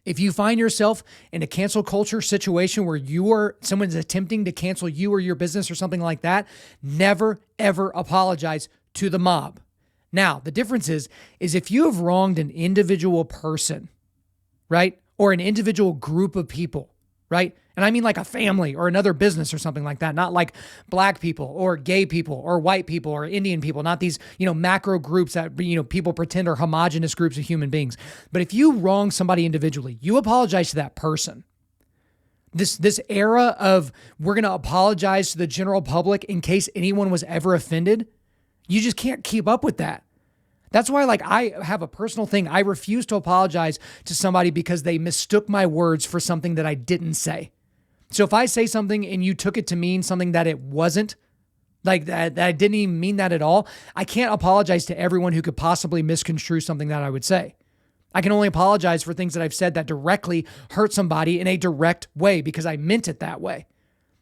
If you find yourself in a cancel culture situation where someone's attempting to cancel you or your business or something like that, never, ever apologize to the mob. Now, the difference is if you have wronged an individual person, right? Or an individual group of people, right? And I mean like a family or another business or something like that, not like black people or gay people or white people or Indian people, not these, macro groups that, people pretend are homogenous groups of human beings. But if you wrong somebody individually, you apologize to that person. This era of we're going to apologize to the general public in case anyone was ever offended, you just can't keep up with that. That's why, I have a personal thing. I refuse to apologize to somebody because they mistook my words for something that I didn't say. So if I say something and you took it to mean something that it wasn't, that I didn't even mean that at all, I can't apologize to everyone who could possibly misconstrue something that I would say. I can only apologize for things that I've said that directly hurt somebody in a direct way because I meant it that way.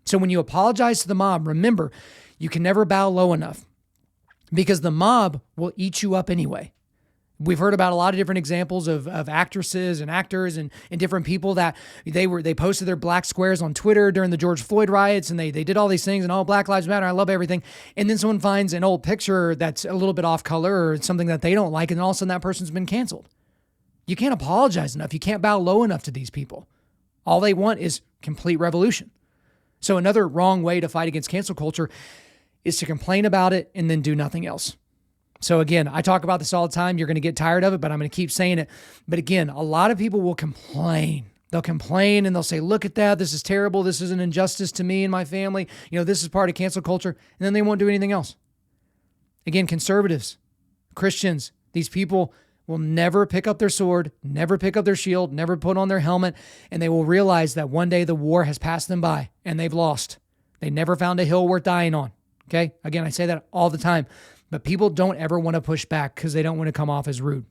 So when you apologize to the mob, remember, you can never bow low enough because the mob will eat you up anyway. We've heard about a lot of different examples of actresses and actors and different people that they posted their black squares on Twitter during the George Floyd riots, and they did all these things, and Black Lives Matter, I love everything. And then someone finds an old picture that's a little bit off color or something that they don't like, and all of a sudden that person's been canceled. You can't apologize enough. You can't bow low enough to these people. All they want is complete revolution. So another wrong way to fight against cancel culture is to complain about it and then do nothing else. So again, I talk about this all the time. You're going to get tired of it, but I'm going to keep saying it. But again, a lot of people will complain. They'll complain and they'll say, look at that. This is terrible. This is an injustice to me and my family. This is part of cancel culture. And then they won't do anything else. Again, conservatives, Christians, these people will never pick up their sword, never pick up their shield, never put on their helmet. And they will realize that one day the war has passed them by and they've lost. They never found a hill worth dying on. Okay. Again, I say that all the time. But people don't ever want to push back because they don't want to come off as rude.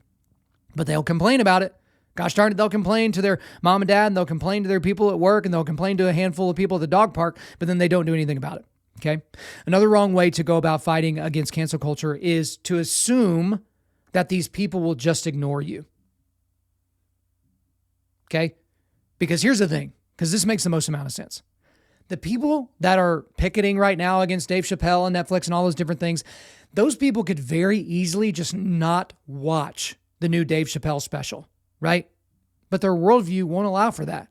But they'll complain about it. Gosh darn it, they'll complain to their mom and dad, and they'll complain to their people at work, and they'll complain to a handful of people at the dog park, but then they don't do anything about it, okay? Another wrong way to go about fighting against cancel culture is to assume that these people will just ignore you, okay? Because here's the thing, because this makes the most amount of sense. The people that are picketing right now against Dave Chappelle and Netflix and all those different things, those people could very easily just not watch the new Dave Chappelle special, right? But their worldview won't allow for that.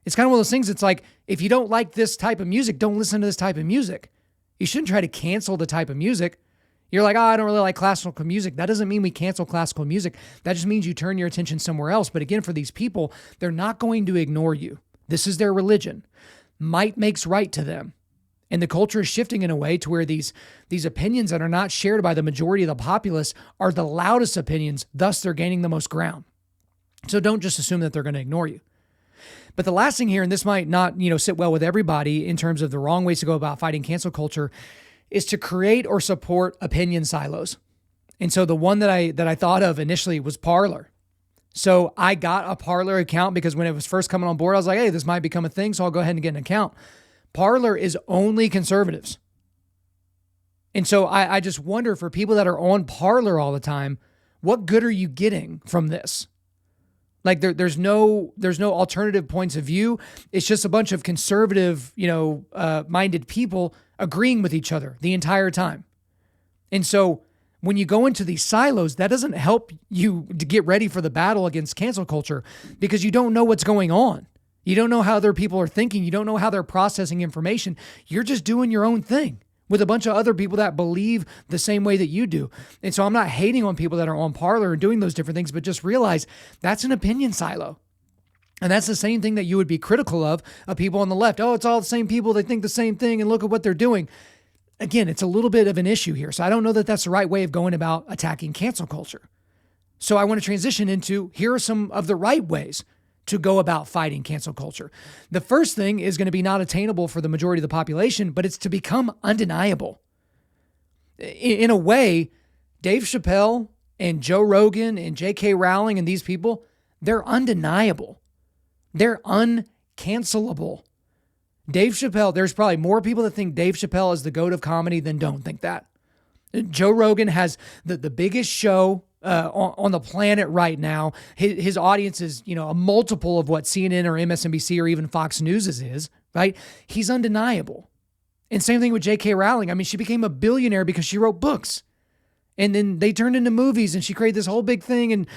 It's kind of one of those things. It's like, if you don't like this type of music, don't listen to this type of music. You shouldn't try to cancel the type of music. You're like, I don't really like classical music. That doesn't mean we cancel classical music. That just means you turn your attention somewhere else. But again, for these people, they're not going to ignore you. This is their religion. Might makes right to them. And the culture is shifting in a way to where these opinions that are not shared by the majority of the populace are the loudest opinions, thus they're gaining the most ground. So don't just assume that they're going to ignore you. But the last thing here, and this might not, sit well with everybody in terms of the wrong ways to go about fighting cancel culture, is to create or support opinion silos. And so the one that I thought of initially was Parler. So I got a Parler account because when it was first coming on board, I was like, hey, this might become a thing, so I'll go ahead and get an account. Parler is only conservatives. And so I just wonder, for people that are on Parler all the time, what good are you getting from this? Like there's no alternative points of view. It's just a bunch of conservative, minded people agreeing with each other the entire time. And so when you go into these silos, that doesn't help you to get ready for the battle against cancel culture because you don't know what's going on. You don't know how other people are thinking. You don't know how they're processing information. You're just doing your own thing with a bunch of other people that believe the same way that you do. And so I'm not hating on people that are on Parler and doing those different things, but just realize that's an opinion silo. And that's the same thing that you would be critical of people on the left. Oh, it's all the same people. They think the same thing and look at what they're doing. Again, it's a little bit of an issue here. So I don't know that that's the right way of going about attacking cancel culture. So I want to transition into, here are some of the right ways to go about fighting cancel culture. The first thing is going to be not attainable for the majority of the population, but it's to become undeniable. In a way, Dave Chappelle and Joe Rogan and J.K. Rowling and these people, they're undeniable. They're uncancelable. Dave Chappelle, there's probably more people that think Dave Chappelle is the GOAT of comedy than don't think that. Joe Rogan has the biggest show on the planet right now. His audience is, a multiple of what CNN or MSNBC or even Fox News is, right? He's undeniable. And same thing with J.K. Rowling. I mean, she became a billionaire because she wrote books. And then they turned into movies and she created this whole big thing. And,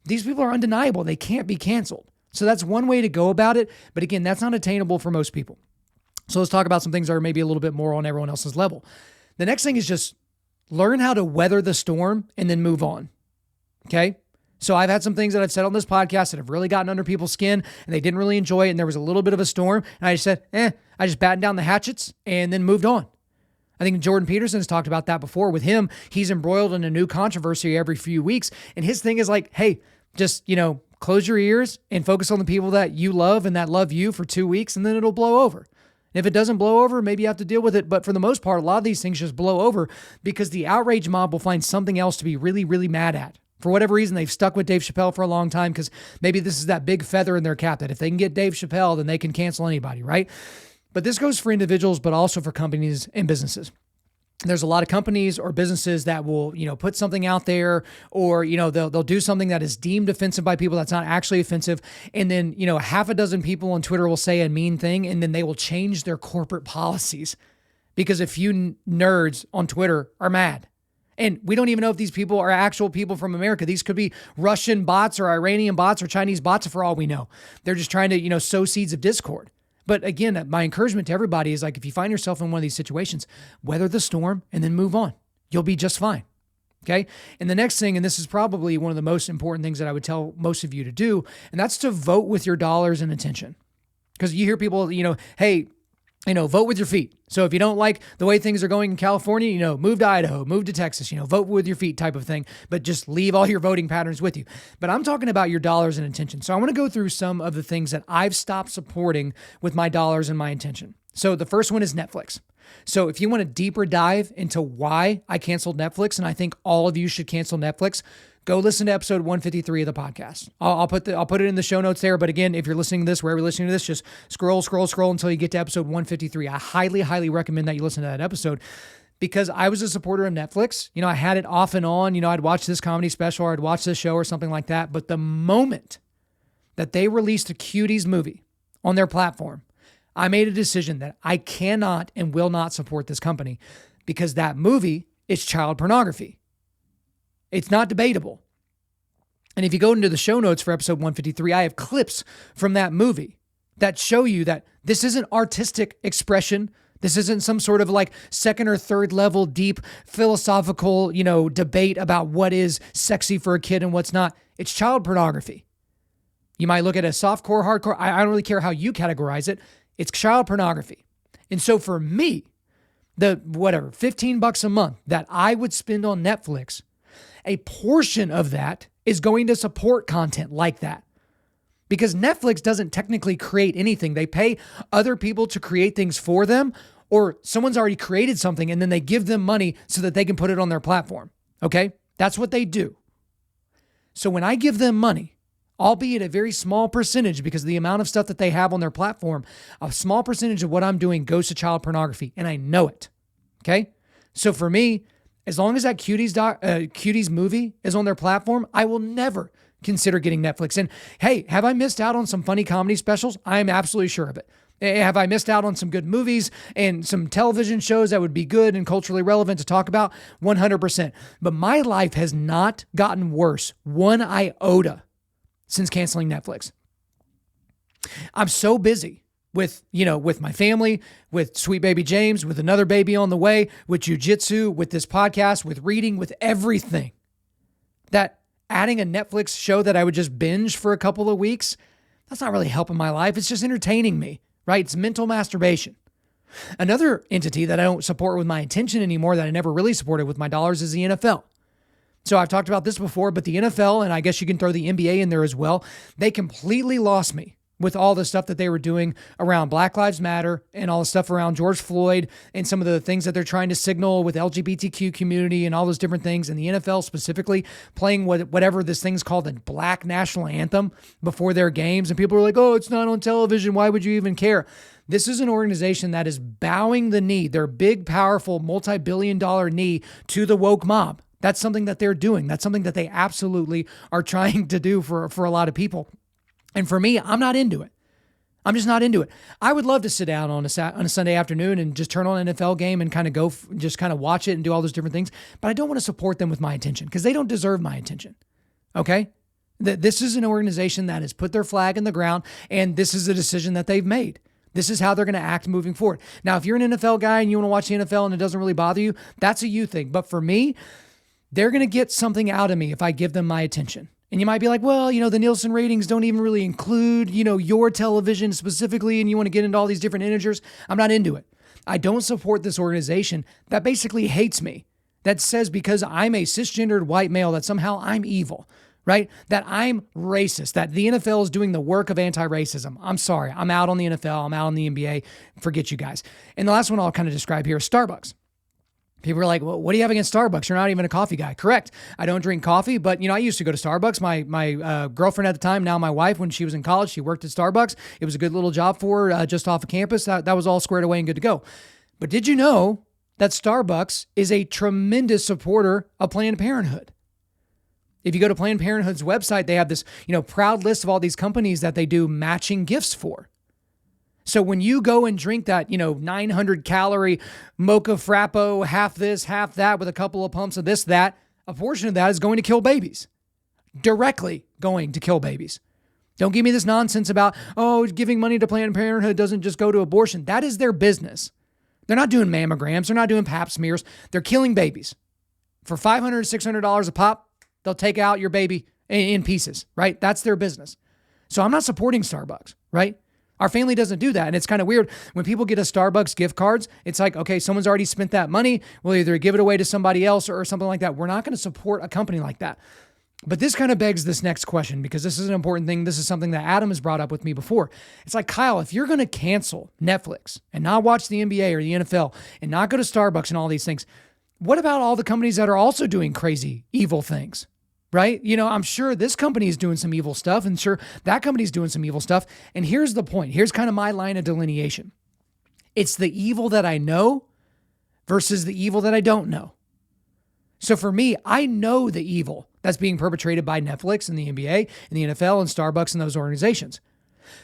these people are undeniable. They can't be canceled. So that's one way to go about it. But again, that's not attainable for most people. So let's talk about some things that are maybe a little bit more on everyone else's level. The next thing is just learn how to weather the storm and then move on. Okay? So I've had some things that I've said on this podcast that have really gotten under people's skin and they didn't really enjoy it. And there was a little bit of a storm. And I just said, I just battened down the hatchets and then moved on. I think Jordan Peterson's talked about that before. With him, he's embroiled in a new controversy every few weeks. And his thing is like, hey, just, close your ears and focus on the people that you love and that love you for 2 weeks, and then it'll blow over. And if it doesn't blow over, maybe you have to deal with it. But for the most part, a lot of these things just blow over because the outrage mob will find something else to be really, really mad at. For whatever reason, they've stuck with Dave Chappelle for a long time because maybe this is that big feather in their cap that if they can get Dave Chappelle, then they can cancel anybody, right? But this goes for individuals, but also for companies and businesses. There's a lot of companies or businesses that will, put something out there or, they'll do something that is deemed offensive by people that's not actually offensive. And then, half a dozen people on Twitter will say a mean thing and then they will change their corporate policies because a few nerds on Twitter are mad. And we don't even know if these people are actual people from America. These could be Russian bots or Iranian bots or Chinese bots for all we know. They're just trying to, sow seeds of discord. But again, my encouragement to everybody is like, if you find yourself in one of these situations, weather the storm and then move on. You'll be just fine. Okay. And the next thing, and this is probably one of the most important things that I would tell most of you to do, and that's to vote with your dollars and attention. Because you hear people, hey, vote with your feet. So if you don't like the way things are going in California, move to Idaho, move to Texas, vote with your feet type of thing, but just leave all your voting patterns with you. But I'm talking about your dollars and attention. So I want to go through some of the things that I've stopped supporting with my dollars and my intention. So the first one is Netflix. So if you want a deeper dive into why I canceled Netflix, and I think all of you should cancel Netflix, go listen to episode 153 of the podcast. I'll put it in the show notes there. But again, if you're listening to this, wherever you're listening to this, just scroll until you get to episode 153. I highly, highly recommend that you listen to that episode because I was a supporter of Netflix. I had it off and on. I'd watch this comedy special or I'd watch this show or something like that. But the moment that they released a Cuties movie on their platform, I made a decision that I cannot and will not support this company because that movie is child pornography. It's not debatable. And if you go into the show notes for episode 153, I have clips from that movie that show you that this isn't artistic expression. This isn't some sort of like second or third level deep philosophical, debate about what is sexy for a kid and what's not. It's child pornography. You might look at a softcore, hardcore. I don't really care how you categorize it. It's child pornography. And so for me, the $15 a month that I would spend on Netflix, a portion of that is going to support content like that. Because Netflix doesn't technically create anything. They pay other people to create things for them, or someone's already created something and then they give them money so that they can put it on their platform. Okay? That's what they do. So when I give them money, albeit a very small percentage because of the amount of stuff that they have on their platform, a small percentage of what I'm doing goes to child pornography, and I know it. Okay? So for me, as long as that Cuties movie is on their platform, I will never consider getting Netflix. And hey, have I missed out on some funny comedy specials? I am absolutely sure of it. Have I missed out on some good movies and some television shows that would be good and culturally relevant to talk about? 100%. But my life has not gotten worse one iota since canceling Netflix. I'm so busy with my family, with sweet baby James, with another baby on the way, with jujitsu, with this podcast, with reading, with everything, that adding a Netflix show that I would just binge for a couple of weeks, that's not really helping my life. It's just entertaining me, right? It's mental masturbation. Another entity that I don't support with my intention anymore that I never really supported with my dollars is the NFL. So I've talked about this before, but the NFL, and I guess you can throw the NBA in there as well, they completely lost me with all the stuff that they were doing around Black Lives Matter and all the stuff around George Floyd and some of the things that they're trying to signal with LGBTQ community and all those different things. And the NFL specifically playing whatever this thing's called the Black National Anthem before their games. And people are like, oh, it's not on television. Why would you even care? This is an organization that is bowing the knee, their big, powerful, multi-billion-dollar knee to the woke mob. That's something that they're doing. That's something that they absolutely are trying to do for a lot of people. And for me, I'm not into it. I'm just not into it. I would love to sit down on a Sunday afternoon and just turn on an NFL game and kind of just kind of watch it and do all those different things. But I don't want to support them with my attention because they don't deserve my attention. Okay? This is an organization that has put their flag in the ground, and this is a decision that they've made. This is how they're going to act moving forward. Now, if you're an NFL guy and you want to watch the NFL and it doesn't really bother you, that's a you thing. But for me, they're going to get something out of me if I give them my attention. And you might be like, well, the Nielsen ratings don't even really include, your television specifically, and you want to get into all these different integers. I'm not into it. I don't support this organization that basically hates me, that says because I'm a cisgendered white male that somehow I'm evil, right? That I'm racist, that the NFL is doing the work of anti-racism. I'm sorry. I'm out on the NFL. I'm out on the NBA. Forget you guys. And the last one I'll kind of describe here is Starbucks. People are like, well, what do you have against Starbucks? You're not even a coffee guy. Correct. I don't drink coffee, but I used to go to Starbucks. My girlfriend at the time, now my wife, when she was in college, she worked at Starbucks. It was a good little job for her just off of campus. That was all squared away and good to go. But did you know that Starbucks is a tremendous supporter of Planned Parenthood? If you go to Planned Parenthood's website, they have this, proud list of all these companies that they do matching gifts for. So when you go and drink that, 900 calorie mocha frappo, half this, half that with a couple of pumps of this, that, a portion of that is going to kill babies. Directly going to kill babies. Don't give me this nonsense about, giving money to Planned Parenthood doesn't just go to abortion. That is their business. They're not doing mammograms. They're not doing pap smears. They're killing babies. For $500, $600 a pop, they'll take out your baby in pieces, right? That's their business. So I'm not supporting Starbucks, right? Our family doesn't do that. And it's kind of weird when people get a Starbucks gift cards. It's like, okay, someone's already spent that money. We'll either give it away to somebody else or something like that. We're not going to support a company like that. But this kind of begs this next question because this is an important thing. This is something that Adam has brought up with me before. It's like, Kyle, if you're going to cancel Netflix and not watch the NBA or the NFL and not go to Starbucks and all these things, what about all the companies that are also doing crazy, evil things? Right? I'm sure this company is doing some evil stuff and sure that company's doing some evil stuff. And here's the point. Here's kind of my line of delineation. It's the evil that I know versus the evil that I don't know. So for me, I know the evil that's being perpetrated by Netflix and the NBA and the NFL and Starbucks and those organizations.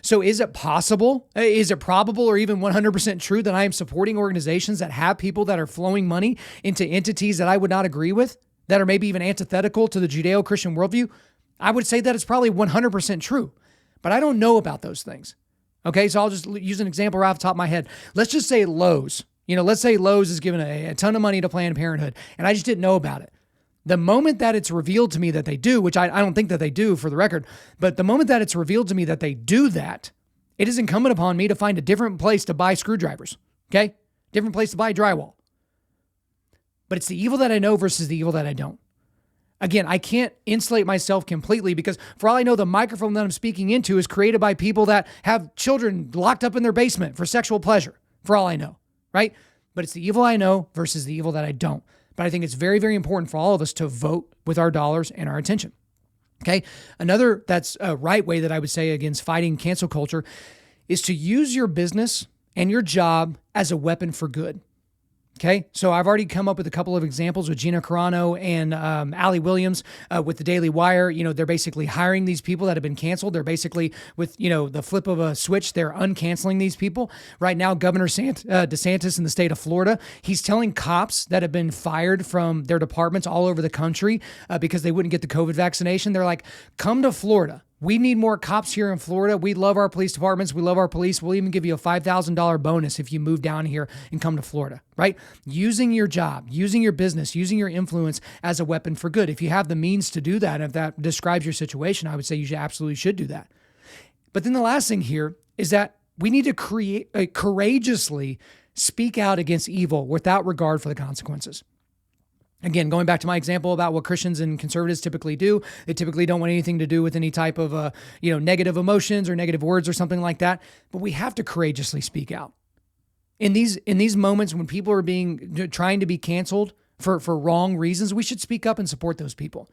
So is it possible, is it probable or even 100% true that I am supporting organizations that have people that are flowing money into entities that I would not agree with? That are maybe even antithetical to the Judeo-Christian worldview? I would say that it's probably 100% true, but I don't know about those things. Okay, so I'll just use an example right off the top of my head. Let's just say Lowe's. Let's say Lowe's is giving a ton of money to Planned Parenthood, and I just didn't know about it. The moment that it's revealed to me that they do, which I don't think that they do for the record, but the moment that it's revealed to me that they do that, it is incumbent upon me to find a different place to buy screwdrivers, okay? Different place to buy drywall. But it's the evil that I know versus the evil that I don't. Again, I can't insulate myself completely because for all I know, the microphone that I'm speaking into is created by people that have children locked up in their basement for sexual pleasure, for all I know, right? But it's the evil I know versus the evil that I don't. But I think it's very, very important for all of us to vote with our dollars and our attention. Okay? Another that's a right way that I would say against fighting cancel culture is to use your business and your job as a weapon for good. Okay, so I've already come up with a couple of examples with Gina Carano and Allison Williams with the Daily Wire. They're basically hiring these people that have been canceled. They're basically with, the flip of a switch, they're uncanceling these people. Right now, Governor DeSantis in the state of Florida, he's telling cops that have been fired from their departments all over the country because they wouldn't get the COVID vaccination. They're like, come to Florida. We need more cops here in Florida. We love our police departments. We love our police. We'll even give you a $5,000 bonus if you move down here and come to Florida, right? Using your job, using your business, using your influence as a weapon for good. If you have the means to do that, and if that describes your situation, I would say you absolutely should do that. But then the last thing here is that we need to courageously speak out against evil without regard for the consequences. Again, going back to my example about what Christians and conservatives typically do, they typically don't want anything to do with any type of, negative emotions or negative words or something like that. But we have to courageously speak out. In these moments when people are trying to be canceled for wrong reasons, we should speak up and support those people.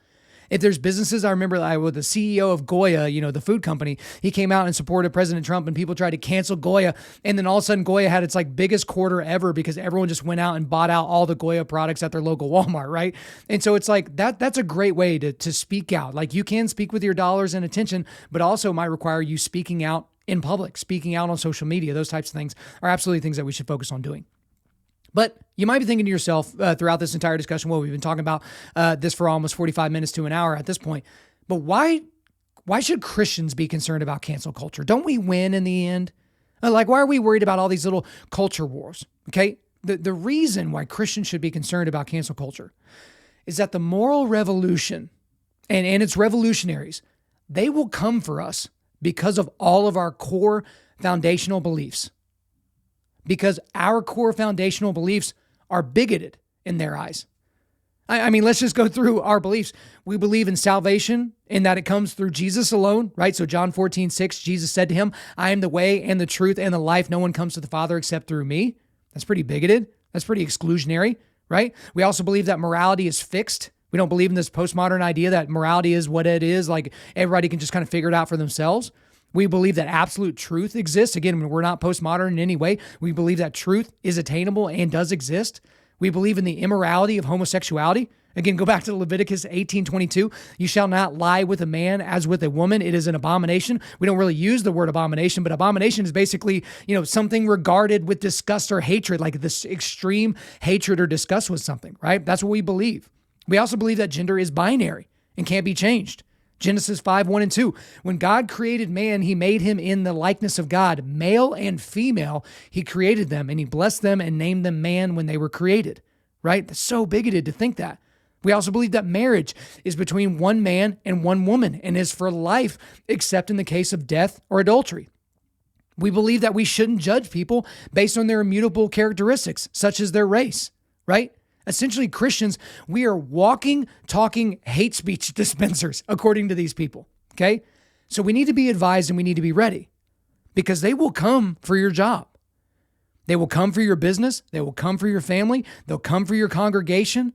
If there's businesses, I remember with the CEO of Goya, the food company, he came out and supported President Trump and people tried to cancel Goya. And then all of a sudden Goya had its like biggest quarter ever because everyone just went out and bought out all the Goya products at their local Walmart, right? And so it's like that's a great way to speak out. Like you can speak with your dollars and attention, but also might require you speaking out in public, speaking out on social media. Those types of things are absolutely things that we should focus on doing. But you might be thinking to yourself throughout this entire discussion, well, we've been talking about this for almost 45 minutes to an hour at this point, but why should Christians be concerned about cancel culture? Don't we win in the end? Like, why are we worried about all these little culture wars? Okay. The reason why Christians should be concerned about cancel culture is that the moral revolution and its revolutionaries, they will come for us because of all of our core foundational beliefs. Because our core foundational beliefs are bigoted in their eyes. I mean, let's just go through our beliefs. We believe in salvation in that it comes through Jesus alone, right? So John 14:6, Jesus said to him, I am the way and the truth and the life. No one comes to the Father except through me. That's pretty bigoted. That's pretty exclusionary, right? We also believe that morality is fixed. We don't believe in this postmodern idea that morality is what it is, like everybody can just kind of figure it out for themselves. We believe that absolute truth exists. Again, we're not postmodern in any way. We believe that truth is attainable and does exist. We believe in the immorality of homosexuality. Again, go back to Leviticus 18:22. You shall not lie with a man as with a woman. It is an abomination. We don't really use the word abomination, but abomination is basically, something regarded with disgust or hatred, like this extreme hatred or disgust with something, right? That's what we believe. We also believe that gender is binary and can't be changed. Genesis 5:1-2. When God created man, he made him in the likeness of God. Male and female, he created them, and he blessed them and named them man when they were created, right? That's so bigoted to think that. We also believe that marriage is between one man and one woman and is for life, except in the case of death or adultery. We believe that we shouldn't judge people based on their immutable characteristics, such as their race, right? Essentially, Christians, we are walking, talking hate speech dispensers, according to these people, okay? So we need to be advised and we need to be ready because they will come for your job. They will come for your business. They will come for your family. They'll come for your congregation.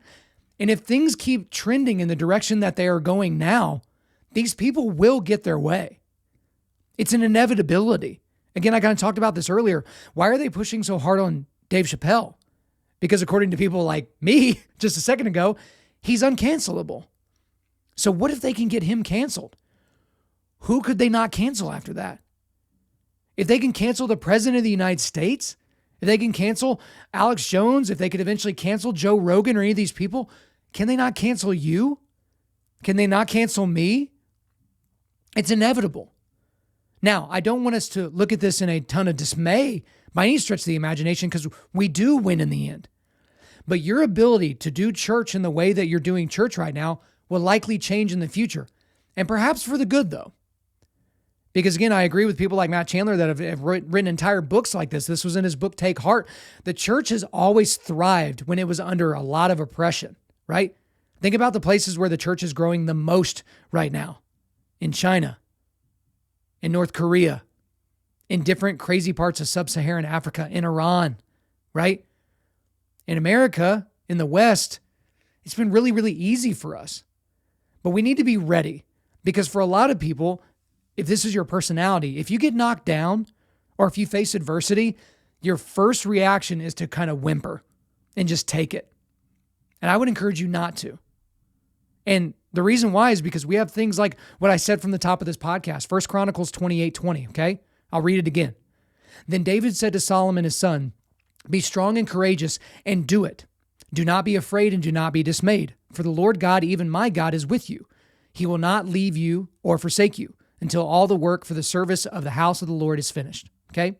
And if things keep trending in the direction that they are going now, these people will get their way. It's an inevitability. Again, I kind of talked about this earlier. Why are they pushing so hard on Dave Chappelle? Because according to people like me just a second ago, he's uncancelable. So what if they can get him canceled? Who could they not cancel after that? If they can cancel the president of the United States, if they can cancel Alex Jones, if they could eventually cancel Joe Rogan or any of these people, can they not cancel you? Can they not cancel me? It's inevitable. Now, I don't want us to look at this in a ton of dismay by any stretch of the imagination because we do win in the end. But your ability to do church in the way that you're doing church right now will likely change in the future. And perhaps for the good, though. Because again, I agree with people like Matt Chandler that have written entire books like this. This was in his book, Take Heart. The church has always thrived when it was under a lot of oppression, right? Think about the places where the church is growing the most right now. In China, in North Korea, in different crazy parts of sub-Saharan Africa, in Iran, right? In America, in the West, it's been really, really easy for us. But we need to be ready because for a lot of people, if this is your personality, if you get knocked down or if you face adversity, your first reaction is to kind of whimper and just take it. And I would encourage you not to. And the reason why is because we have things like what I said from the top of this podcast, 1 Chronicles 28:20, okay? I'll read it again. Then David said to Solomon his son, be strong and courageous and do it. Do not be afraid and do not be dismayed, for the Lord God, even my God, is with you. He will not leave you or forsake you until all the work for the service of the house of the Lord is finished, okay?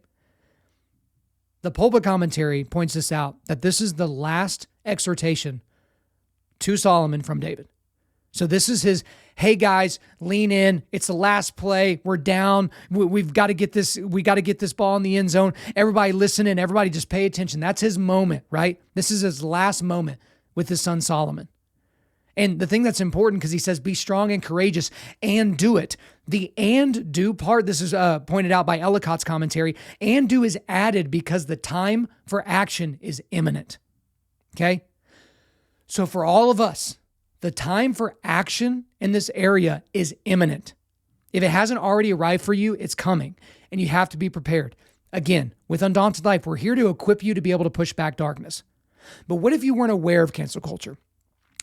The pulpit commentary points this out, that this is the last exhortation to Solomon from David. So this is his, hey guys, lean in. It's the last play. We're down. We've got to get this. We got to get this ball in the end zone. Everybody listen in. Everybody just pay attention. That's his moment, right? This is his last moment with his son Solomon. And the thing that's important, because he says, be strong and courageous and do it. The and do part, this is pointed out by Ellicott's commentary, and do is added because the time for action is imminent. Okay? So for all of us, The time for action in this area is imminent. If it hasn't already arrived for you, it's coming, and you have to be prepared. Again, with Undaunted Life, we're here to equip you to be able to push back darkness. But what if you weren't aware of cancel culture?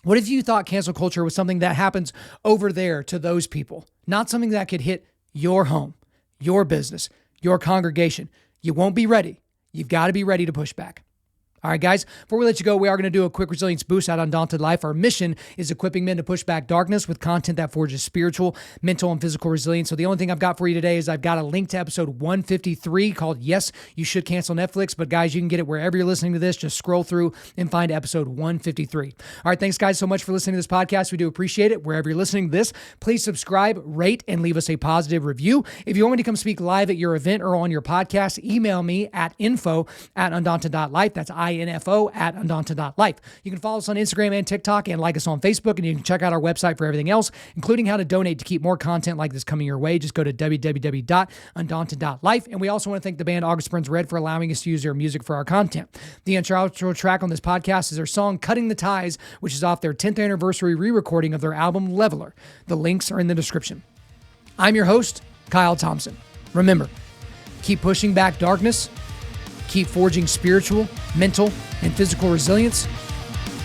What if you thought cancel culture was something that happens over there to those people, not something that could hit your home, your business, your congregation? You won't be ready. You've got to be ready to push back. All right, guys, before we let you go, we are going to do a quick resilience boost at Undaunted Life. Our mission is equipping men to push back darkness with content that forges spiritual, mental, and physical resilience. So the only thing I've got for you today is I've got a link to episode 153 called Yes, You Should Cancel Netflix. But guys, you can get it wherever you're listening to this. Just scroll through and find episode 153. All right, thanks, guys, so much for listening to this podcast. We do appreciate it. Wherever you're listening to this, please subscribe, rate, and leave us a positive review. If you want me to come speak live at your event or on your podcast, email me at info@Undaunted.Life. That's INFO at Undaunted.Life. You can follow us on Instagram and TikTok and like us on Facebook, and you can check out our website for everything else, including how to donate to keep more content like this coming your way. Just go to www.Undaunted.Life. And we also want to thank the band August Burns Red for allowing us to use their music for our content. The intro track on this podcast is their song Cutting the Ties, which is off their 10th anniversary re-recording of their album Leveler. The links are in the description. I'm your host, Kyle Thompson. Remember, keep pushing back darkness, keep forging spiritual, mental, and physical resilience.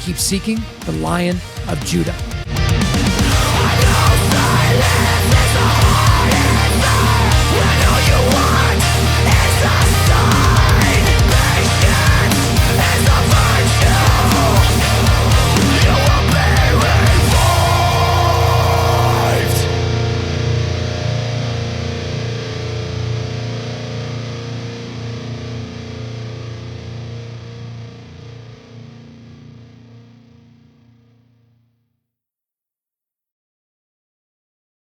Keep seeking the Lion of Judah.